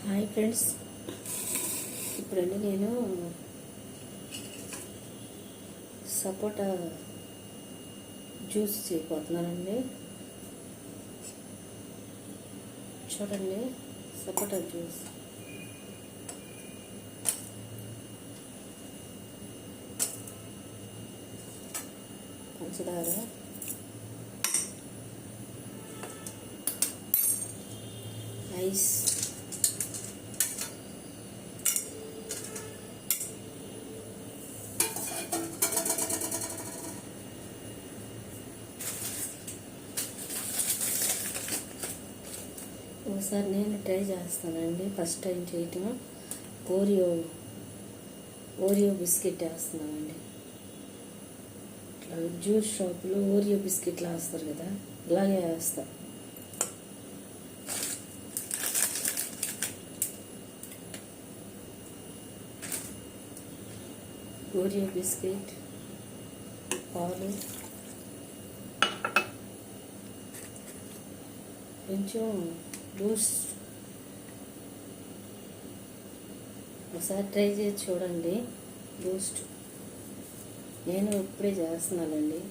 Hi friends, ఇప్పుడండి నేను సపోటా juice చేయబోతున్నానండి. చూడండి, సపోటా juice పంచదార, ఐస్, ఒకసారి నేను ట్రై చేస్తానండి. ఫస్ట్ టైం చేయటం ఓరియో బిస్కెట్ వేస్తున్నానండి. ఇట్లా జ్యూస్ షాపులో ఓరియో బిస్కెట్లు వేస్తారు కదా, ఇలాగే వేస్తా. ఓరియో బిస్కెట్, పాలు, కొంచెం బూస్ట్. ఒకసారి ట్రై చేసి చూడండి. బూస్ట్ నేను ఇప్పుడే చేస్తున్నానండి.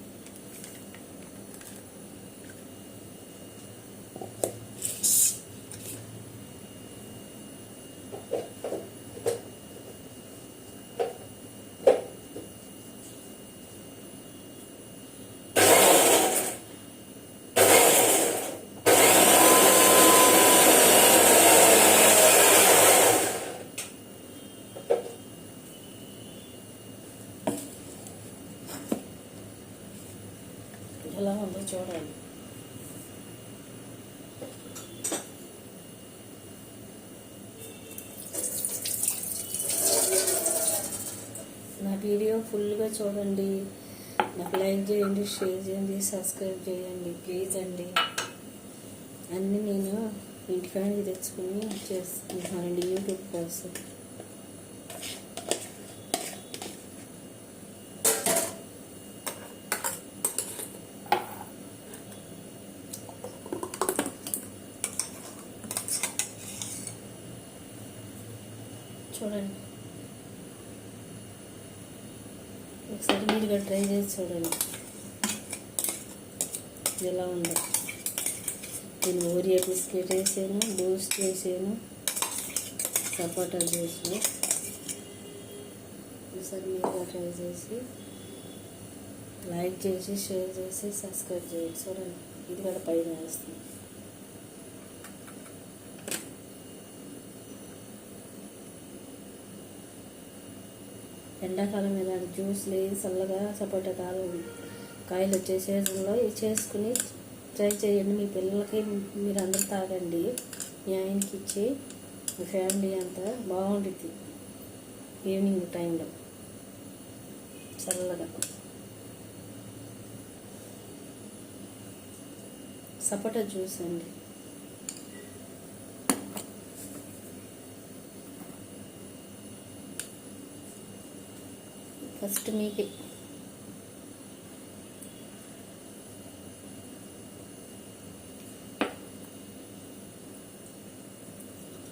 ఎలా ఉందో చూడండి. నా వీడియో ఫుల్గా చూడండి. నాకు లైక్ చేయండి, షేర్ చేయండి, సబ్స్క్రైబ్ చేయండి ప్లీజ్ అండి. అన్నీ నేను ఇంటికాడికి తెచ్చుకుని చేసుకుంటానండి యూట్యూబ్ కోసం. చూడండి, ఒకసారి మీరుగా ట్రై చేసి చూడండి ఎలా ఉందో. నేను ఓరియో బిస్కెట్ వేసాను, బూస్ట్ వేసాను, సపోటా జ్యూస్లో. ఒకసారి మీరుగా ట్రై చేసి లైక్ చేసి షేర్ చేసి సబ్స్క్రైబ్ చేయండి. చూడండి, ఇది కూడా పైన వేస్తుంది. ఎండాకాలం ఇలాంటి జ్యూస్లు చల్లగా సపోటా కాయలు వచ్చే సీజన్లో చేసుకుని ట్రై చేయండి. మీ పిల్లలకి మీరు అందరూ తాగండి. మీ ఆయనకి ఇచ్చి మీ ఫ్యామిలీ అంతా బాగుంటుంది. ఈవినింగ్ టైంలో చల్లగా సపోటా జ్యూస్ అండి. ఫస్ట్ మీకే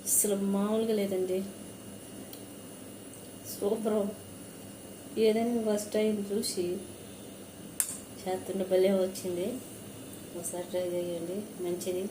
అసలు మామూలుగా లేదండి, సూపర్. ఏదైనా ఫస్ట్ టైం చూసి చేస్తుంటే భలే వచ్చింది. ఒకసారి ట్రై చేయండి, మంచిది.